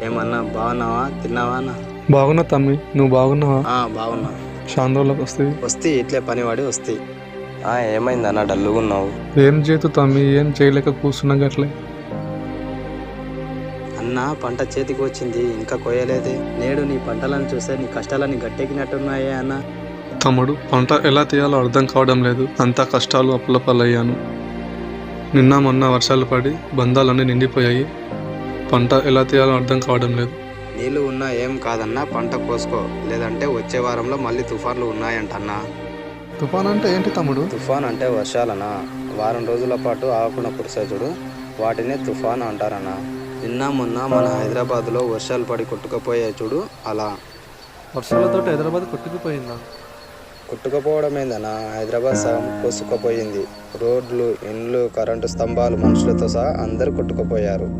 ఏమన్నా బాగున్నావా? తిన్నావా అన్న? బాగున్నా తమ్మి, నువ్వు బాగున్నావా? బాగున్నా. శాంద్రోళ్ళకి వస్తే ఇట్లే పని వాడి వస్తాయి. ఏమైందన్న డల్లుగా ఉన్నావు? ఏం చేతు తమ్మి, ఏం చేయలేక కూర్చున్నా గట్లే. అన్న పంట చేతికి వచ్చింది, ఇంకా కొయ్యలేదే. నేడు నీ పంటలను చూస్తే నీ కష్టాలని గట్టెక్కినట్టున్నాయే అన్న. తమ్ముడు, పంట ఎలా తీయాలో అర్థం కావడం లేదు. అంతా కష్టాలు అప్పుల పాలయ్యాను. నిన్న మొన్న వర్షాలు పడి బంధాలన్నీ నిండిపోయాయి. పంట ఎలా తీయాలో అర్థం కావడం లేదు. నీళ్లు ఉన్నా ఏం కాదన్నా, పంట కోసుకో. లేదంటే వచ్చే వారంలో మళ్ళీ తుఫాన్లు ఉన్నాయంటన్నా. తుఫాన్ అంటే ఏంటి తమ్ముడు? తుఫాన్ అంటే వర్షాలనా. వారం రోజుల పాటు ఆకుండా కురిసే చూడు, వాటినే తుఫాన్ అంటారన్నా. నిన్న మొన్న మన హైదరాబాద్లో వర్షాలు పడి కొట్టుకుపోయాయి చూడు, అలా. వర్షాలతో హైదరాబాద్ కొట్టుకుపోయిందా? కొట్టుకుపోవడం ఏందన్నా, హైదరాబాద్ సగం కోసుకుపోయింది. రోడ్లు, ఇండ్లు, కరెంటు స్తంభాలు, మనుషులతో సహా అందరూ కొట్టుకుపోయారు.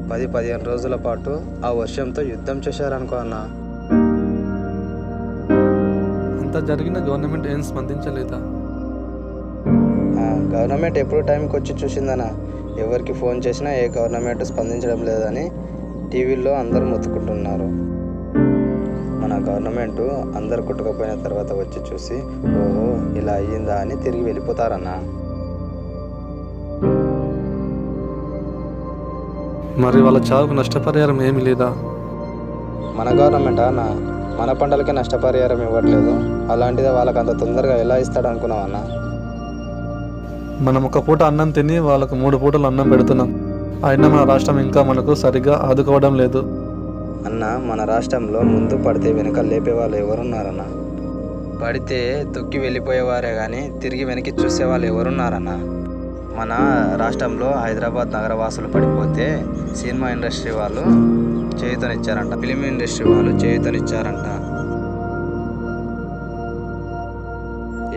10-15 రోజుల పాటు ఆ వర్షంతో యుద్ధం చేశారనుకో అన్న. అంత జరిగిన గవర్నమెంట్ ఏం స్పందించలేదా? గవర్నమెంట్ ఎప్పుడు టైంకి వచ్చి చూసిందనా. ఎవరికి ఫోన్ చేసినా ఏ గవర్నమెంట్ స్పందించడం లేదని టీవీల్లో అందరూ మొత్తుకుంటున్నారు. మన గవర్నమెంట్ అందరు కొట్టుకుపోయిన తర్వాత వచ్చి చూసి ఓహో ఇలా అయ్యిందా అని తిరిగి వెళ్ళిపోతారన్నా. మరి వాళ్ళ చావుకు నష్టపరిహారం ఏమీ లేదా? మన గవర్నమెంట్ అన్న మన పంటలకే నష్టపరిహారం ఇవ్వట్లేదు. అలాంటిదే వాళ్ళకి అంత తొందరగా ఎలా ఇస్తాడు అనుకున్నావన్నా? మనం ఒక పూట అన్నం తిని వాళ్ళకు 3 పూటలు అన్నం పెడుతున్నాం. అయినా మన రాష్ట్రం ఇంకా మనకు సరిగ్గా ఆదుకోవడం లేదు. అన్న, మన రాష్ట్రంలో ముందు పడితే వెనుక లేపేవాళ్ళు ఎవరున్నారన్నా? పడితే తొక్కి వెళ్ళిపోయేవారే కానీ తిరిగి వెనక్కి చూసేవాళ్ళు ఎవరున్నారన్నా? మన రాష్ట్రంలో హైదరాబాద్ నగరవాసులు పడిపోతే సినిమా ఇండస్ట్రీ వాళ్ళు చేయూతనిచ్చారంట, ఫిలిం ఇండస్ట్రీ వాళ్ళు చేయూతనిచ్చారంట.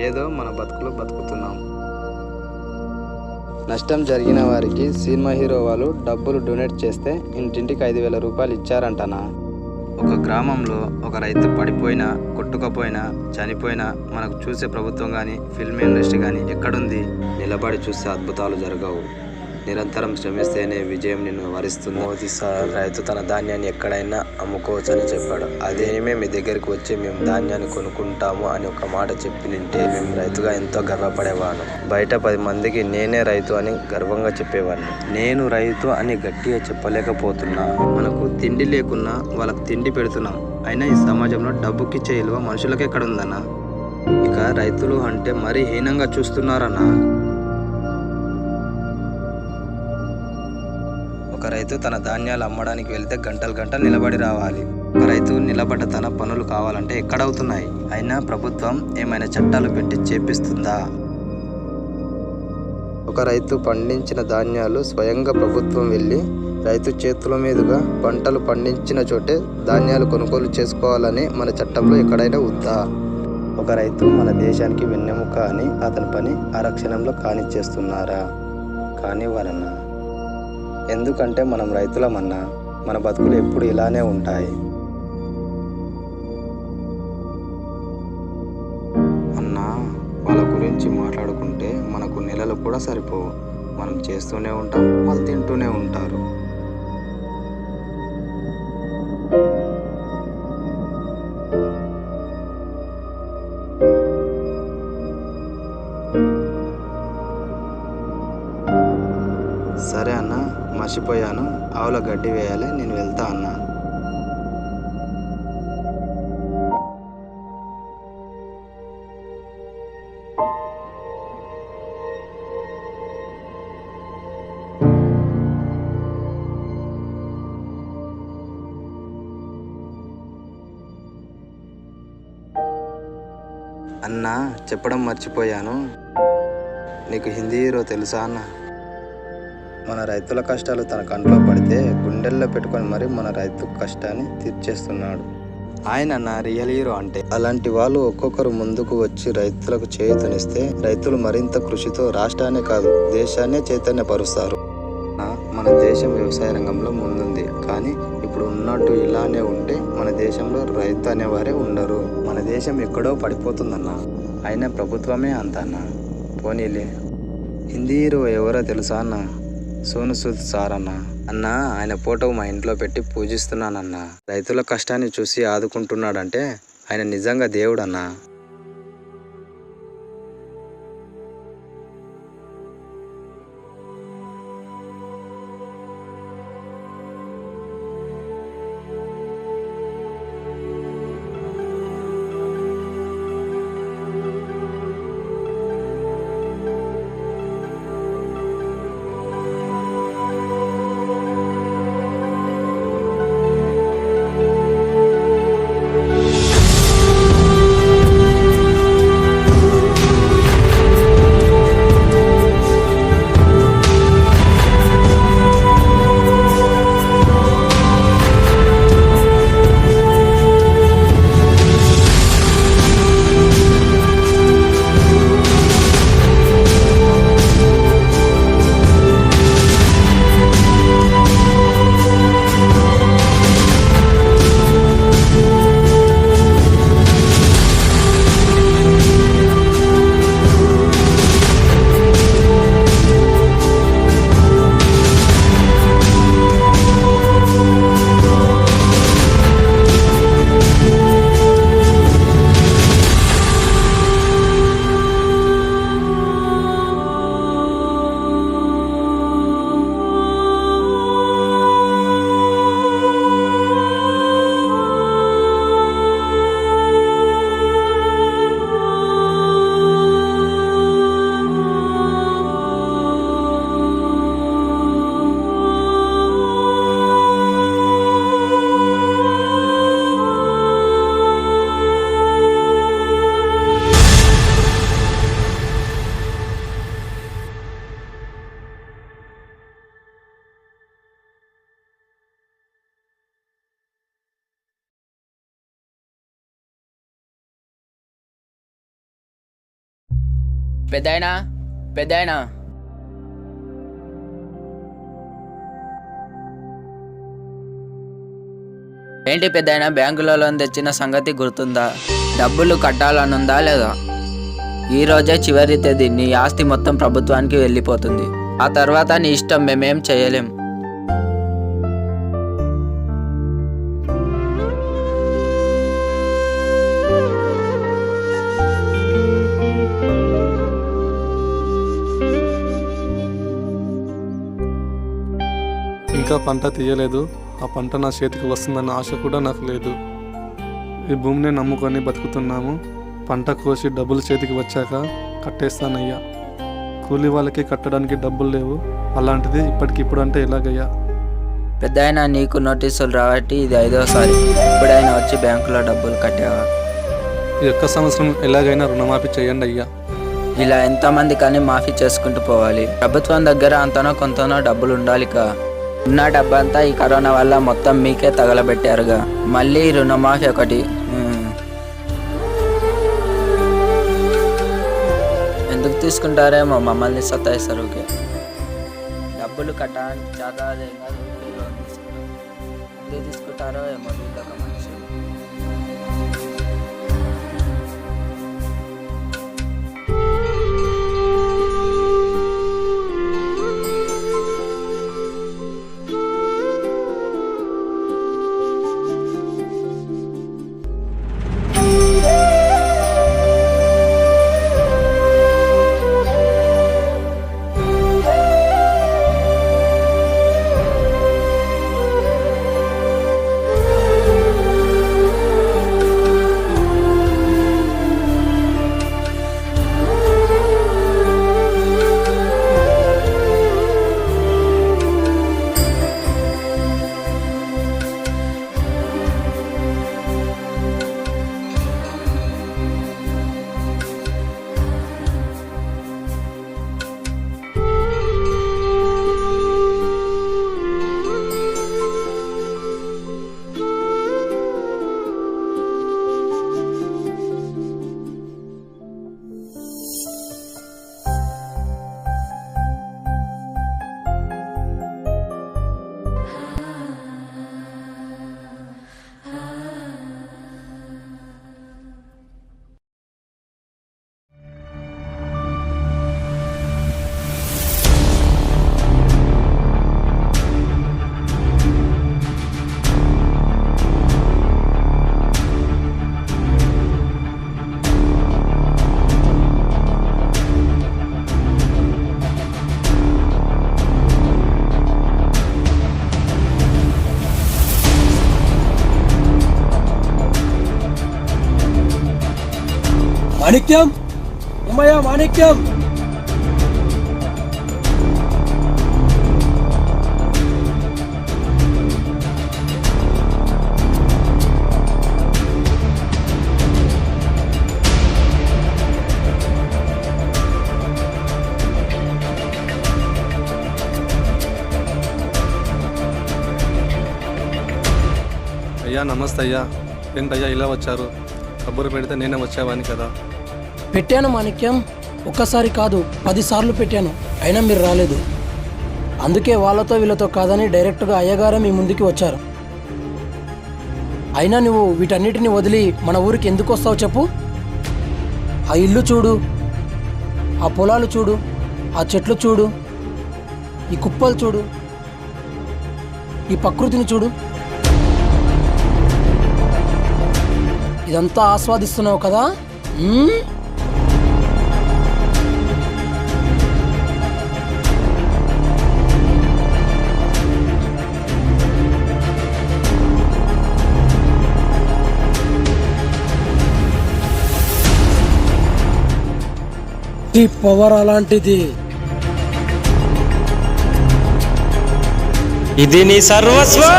ఏదో మన బతుకులు బతుకుతున్నాం. నష్టం జరిగిన వారికి సినిమా హీరో వాళ్ళు డబ్బులు డొనేట్ చేస్తే ఇంటింటికి 5,000 రూపాయలు ఇచ్చారంటనా. ఒక గ్రామంలో ఒక రైతు పడిపోయినా, కొట్టుకపోయినా, చనిపోయినా మనకు చూసే ప్రభుత్వం కానీ ఫిల్మ్ ఇండస్ట్రీ కానీ ఎక్కడుంది? నిలబడి చూస్తే అద్భుతాలు జరగవు. నిరంతరం శ్రమిస్తేనే విజయం నిన్ను వరిస్తుంది. మోదీ సార్ రైతు తన ధాన్యాన్ని ఎక్కడైనా అమ్ముకోవచ్చని చెప్పాడు. అదేమే మీ దగ్గరికి వచ్చి మేము ధాన్యాన్ని కొనుక్కుంటాము అని ఒక మాట చెప్పినింటే మేము రైతుగా ఎంతో గర్వపడేవాను. బయట 10 మందికి నేనే రైతు అని గర్వంగా చెప్పేవాడిని. నేను రైతు అని గట్టిగా చెప్పలేకపోతున్నా. మనకు తిండి లేకున్నా వాళ్ళకు తిండి పెడుతున్నాం. అయినా ఈ సమాజంలో డబ్బుకిచ్చే విలువ మనుషులకు ఎక్కడుందన్నా? ఇక రైతులు అంటే మరీ హీనంగా చూస్తున్నారన్నా. ఒక రైతు తన ధాన్యాలు అమ్మడానికి వెళ్తే గంటలు గంటలు నిలబడి రావాలి. ఒక రైతు నిలబడ్డ తన పనులు కావాలంటే ఎక్కడవుతున్నాయి? అయినా ప్రభుత్వం ఏమైనా చట్టాలు పెట్టి చేపిస్తుందా? ఒక రైతు పండించిన ధాన్యాలు స్వయంగా ప్రభుత్వం వెళ్ళి రైతు చేతుల మీదుగా పంటలు పండించిన చోటే ధాన్యాలు కొనుగోలు చేసుకోవాలని మన చట్టంలో ఎక్కడైనా ఉందా? ఒక రైతు మన దేశానికి వెన్నెముక అని అతని పని ఆరక్షణంలో కానిచ్చేస్తున్నారా? కానివ్వరన్నా. ఎందుకంటే మనం రైతులమన్నా. మన బతుకులు ఎప్పుడు ఇలానే ఉంటాయి అన్నా. వాళ్ళ గురించి మాట్లాడుకుంటే మనకు నెలలు కూడా సరిపోవు. మనం చేస్తూనే ఉంటాం, వాళ్ళు తింటూనే ఉంటారు. సరే అన్న, మర్చిపోయాను. ఆవుల గడ్డి వేయాలి, నేను వెళ్తా అన్నా. అన్నా, చెప్పడం మర్చిపోయాను. నీకు హిందీ హీరో తెలుసా అన్న? మన రైతుల కష్టాలు తన కంట్లో పడితే గుండెల్లో పెట్టుకొని మరి మన రైతు కష్టాన్ని తీర్చేస్తున్నాడు. ఆయన నా రియల్ హీరో అంటే. అలాంటి వాళ్ళు ఒక్కొక్కరు ముందుకు వచ్చి రైతులకు చేయూతనిస్తే రైతులు మరింత కృషితో రాష్ట్రాన్నే కాదు దేశాన్నే చైతన్యపరుస్తారు. మన దేశం వ్యవసాయ రంగంలో ముందుంది, కానీ ఇప్పుడు ఉన్నట్టు ఇలానే ఉంటే మన దేశంలో రైతు అనేవారే ఉండరు. మన దేశం ఎక్కడో పడిపోతుందన్న. అయినా ప్రభుత్వమే అంత అన్న. పోనీలే. హిందీ హీరో ఎవరో తెలుసా అన్న? సోను సూద్ సార్ అన్న. అన్న, ఆయన ఫోటో మా ఇంట్లో పెట్టి పూజిస్తున్నానన్న. రైతుల కష్టాన్ని చూసి ఆదుకుంటున్నాడంటే ఆయన నిజంగా దేవుడన్నా. పెద్దాయనా, పెద్దాయనా, ఏంటి పెద్దాయనా, బ్యాంకులో లోన్ తెచ్చిన సంగతి గుర్తుందా? డబ్బులు కట్టాలనుందా లేదా? ఈరోజే చివరి తేదీ. నీ ఆస్తి మొత్తం ప్రభుత్వానికి వెళ్ళిపోతుంది. ఆ తర్వాత నీ ఇష్టం, మేమేం చేయలేం. ఇంకా పంట తీయలేదు. ఆ పంట నా చేతికి వస్తుందన్న ఆశ కూడా నాకు లేదు. ఈ భూమిని నమ్ముకొని బతుకుతున్నాము. పంట కోసి డబ్బులు చేతికి వచ్చాక కట్టేస్తానయ్యా. కూలి వాళ్ళకి కట్టడానికి డబ్బులు లేవు, అలాంటిది ఇప్పటికిప్పుడు అంటే ఎలాగయ్యా? పెద్దాయన, నీకు నోటీసులు రాబట్టి ఇది 5వసారి. ఎప్పుడైనా వచ్చి బ్యాంకులో డబ్బులు కట్టావా? ఈ ఒక్క సంవత్సరం ఎలాగైనా రుణమాఫీ చేయండి అయ్యా. ఇలా ఎంతమంది కానీ మాఫీ చేసుకుంటూ పోవాలి. ప్రభుత్వం దగ్గర అంతనో కొంతనో డబ్బులు ఉండాలిగా. ఉన్న డబ్బంతా ఈ కరోనా వల్ల మొత్తం మీకే తగలబెట్టారుగా. మళ్ళీ రుణమాఫీ ఒకటి. ఎందుకు తీసుకుంటారేమో మమ్మల్ని సతాయిస్తారు. డబ్బులు కట్టడానికి చాదాదేగా లోన్ తీసుకుంటారు. ఎందుకు తీసుకుంటారో ఏమో వీళ్ళొక మనుషులు. మాణిక్యం, ఏమయ్యా మాణిక్యం? అయ్యా నమస్తే అయ్యా. ఏంటయ్యా ఇలా వచ్చారు? కబురు పెడితే నేనే వచ్చేవాని కదా. పెట్టాను మాణిక్యం, ఒక్కసారి కాదు 10 సార్లు పెట్టాను, అయినా మీరు రాలేదు. అందుకే వాళ్ళతో వీళ్ళతో కాదని డైరెక్ట్గా అయ్యగారే మీ ముందుకి వచ్చారు. అయినా నువ్వు వీటన్నిటిని వదిలి మన ఊరికి ఎందుకు వస్తావు చెప్పు? ఆ ఇల్లు చూడు, ఆ పొలాలు చూడు, ఆ చెట్లు చూడు, ఈ కుప్పలు చూడు, ఈ ప్రకృతిని చూడు. ఇదంతా ఆస్వాదిస్తున్నావు కదా? ఈ పవర్ అలాంటిది. ఇది నీ సర్వస్వం.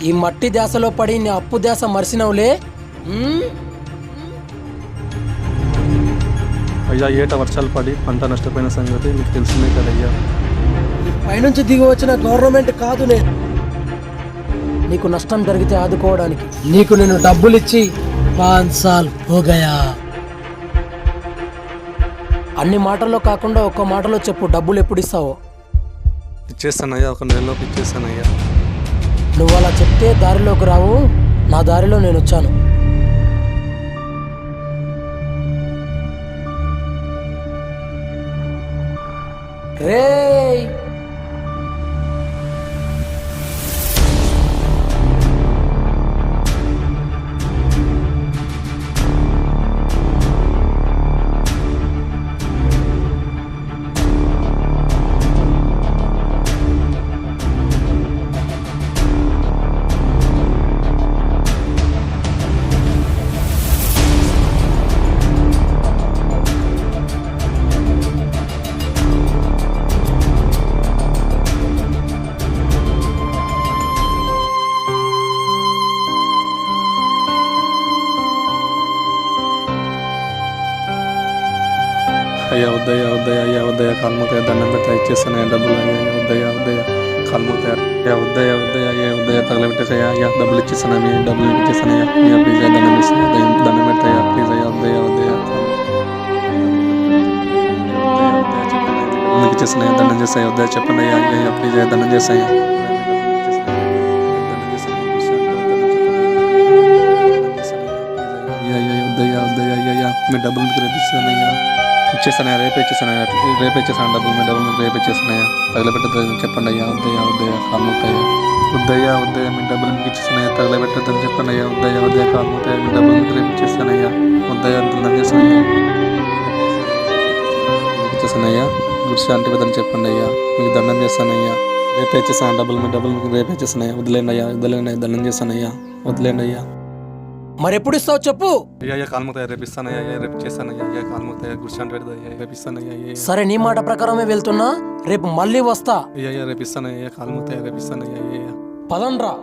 ఈ మట్టి ధ్యాసలో పడి నీ అప్పు ధ్యాస మరిసినవులే. అయ్యా ఏట వర్షాలు పడి పంట నష్టపోయిన సంగతి మీకు తెలిసిందే కదయ్యా. పైనుంచి దిగి వచ్చిన గవర్నమెంట్ కాదు నేను. నీకు నష్టం జరిగితే ఆదుకోవడానికి నీకు నేను డబ్బులిచ్చి 5 సాల్ హోగయా. అన్ని మాటల్లో కాకుండా ఒక్క మాటలో చెప్పు, డబ్బులు ఎప్పుడు ఇస్తావో? ఇచ్చేస్తానయ్యా, 1 నెలలోకి ఇచ్చేస్తానయ్యా. నువ్వు అలా చెప్తే దారిలోకి రావు, నా దారిలో నేను వచ్చాను. రేయ్ అయ్యా వద్దయ్యా వద్దయ్యా అయ్యా వద్దయ్యా కాల్మూతయ్య దండం పెడతా ఇచ్చేస్తానయ్యా డబ్బులు అయ్యా వద్దయ్యా వద్దయ్యా కాల్మూతయ్య అయ్యా వద్దయ్యా వద్దయ్యా అయ్యా వద్దయ్యా తగలబెట్టేసయ్యా అయ్యా డబ్బులు ఇచ్చేస్తాను మీ డబ్బులు ఇచ్చేస్తానయ్యా అయ్యా ప్లీజ్ అయ్యా దండం ఇస్తాయా దండం పెడతాయా ప్లీజ్ అయ్యా వద్దయ్యా వద్దయ్యా మీకు ఇచ్చేస్తానయ్యా దండం చేస్తాయా వద్దయ్యా చెప్పండి అయ్యా అయ్యా ప్లీజ్ అయ్యా దండం చేస్తాయా మీ డబ్బులు మీకు రేపు ఇస్తానయ్యా ఇచ్చేస్తానయ్యా రేపే ఇచ్చేస్తానయ్యా రేపే ఇచ్చేస్తాను డబ్బులు మీ డబ్బులు మీకు రేపు ఇచ్చేస్తానయ్యా తగలబెట్టద్దని చెప్పండి అయ్యా వద్దయ్యా వద్దయ్యా కాల్మూతయ్యా వద్దయ్యా వద్దయ్యా మీ డబ్బులు మీకు ఇచ్చేస్తానయ్యా తగలబెట్టద్దని చెప్పండి అయ్యా వద్దయ్యా వద్దయ్యా కాల్మూతయ్యా మీ డబ్బులు మీకు రేపు ఇచ్చేస్తానయ్యా వద్దయ్యా దండం చేస్తానయ్యా మీకు ఇచ్చేస్తానయ్యా గుడ్ శాంతి వద్దని చెప్పండి అయ్యా మీకు దండం చేస్తానయ్యా రేపే ఇచ్చేస్తాను డబ్బులు మీ డబ్బులు మీకు రేపే ఇచ్చేస్తానయ్యా వదిలేండి అయ్యా వదిలేండి దండం చేస్తానయ్యా వదిలేండి అయ్యా మరెప్పుడు ఇస్తావు చెప్పు. అయ్యా కాల్మూతయ్య రేపు ఇస్తానయ్యా రేపు చేస్తానయ్యా అయ్యా కాల్మూతయ్య గుర్శాంతి పెడతాయ్యా రేపు ఇస్తానయ్యా సరే నీ మాట ప్రకారమే వెళ్తున్నా, రేపు మళ్ళీ వస్తా. అయ్యా రేపు ఇస్తానయ్యా కాల్మూతయ్య రేపు ఇస్తానయ్యా అయ్యా పదండ్రా.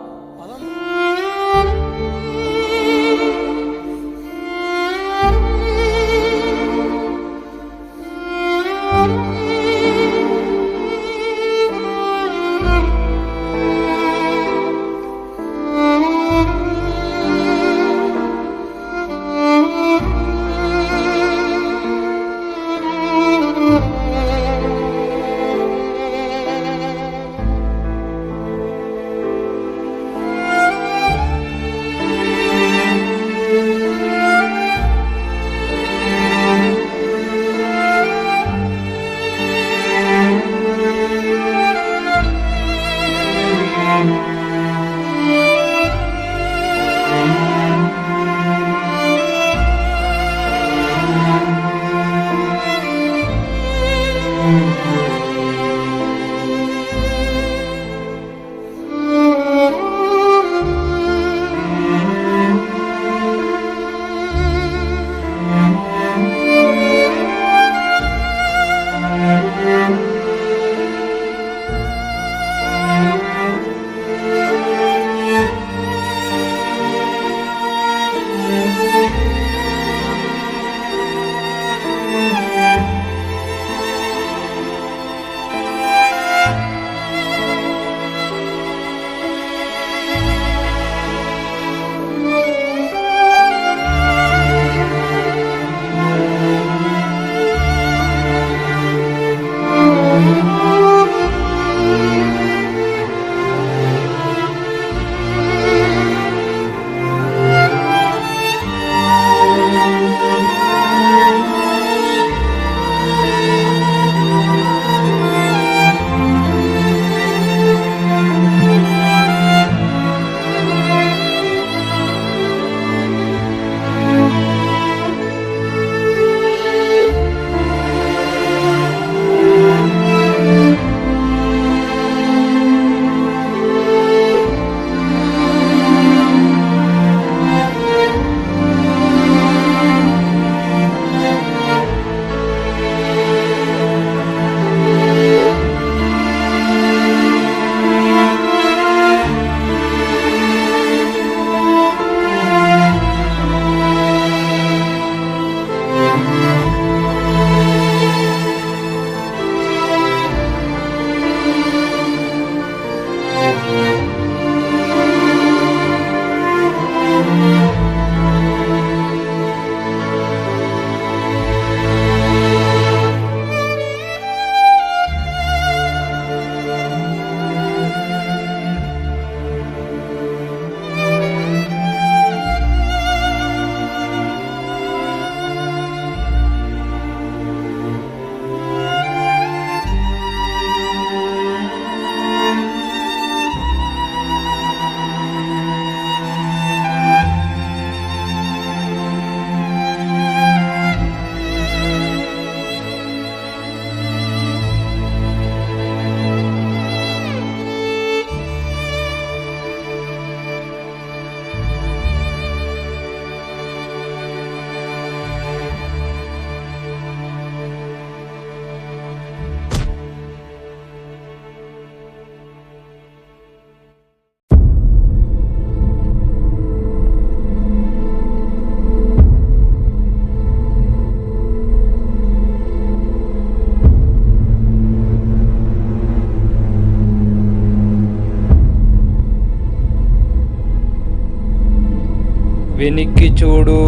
వెనక్కి చూడు.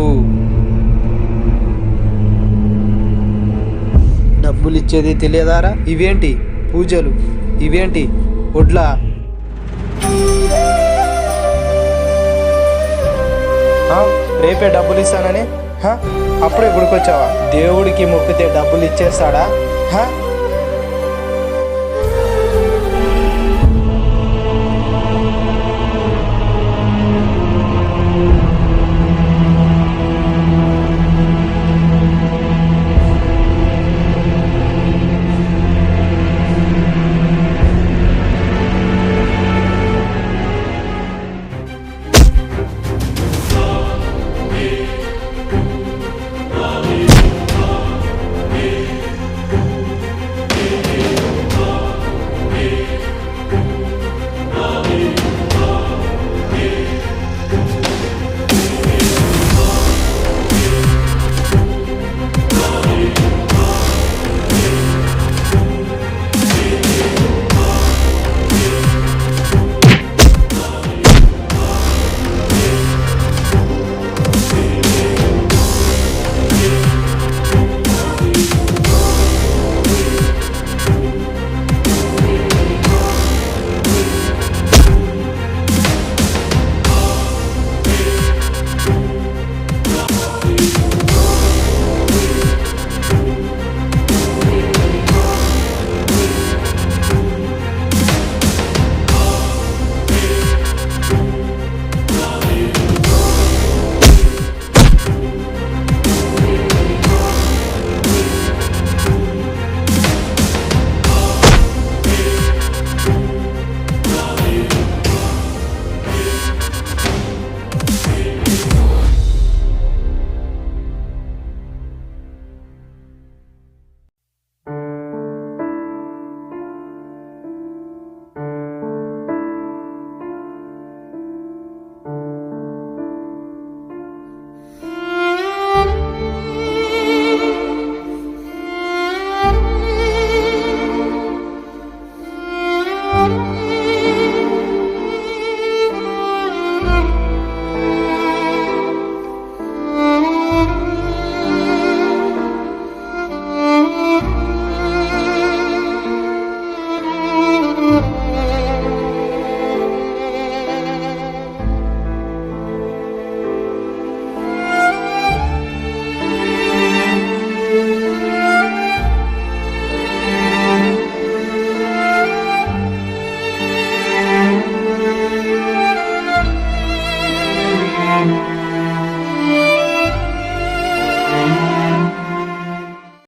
డబ్బులు ఇచ్చేది తెలియదారా? ఇవేంటి పూజలు? ఇవేంటి ఒడ్లా? రేపే డబ్బులు ఇస్తానని అప్పుడే గుడికొచ్చావా? దేవుడికి మొక్కితే డబ్బులు ఇచ్చేస్తాడా?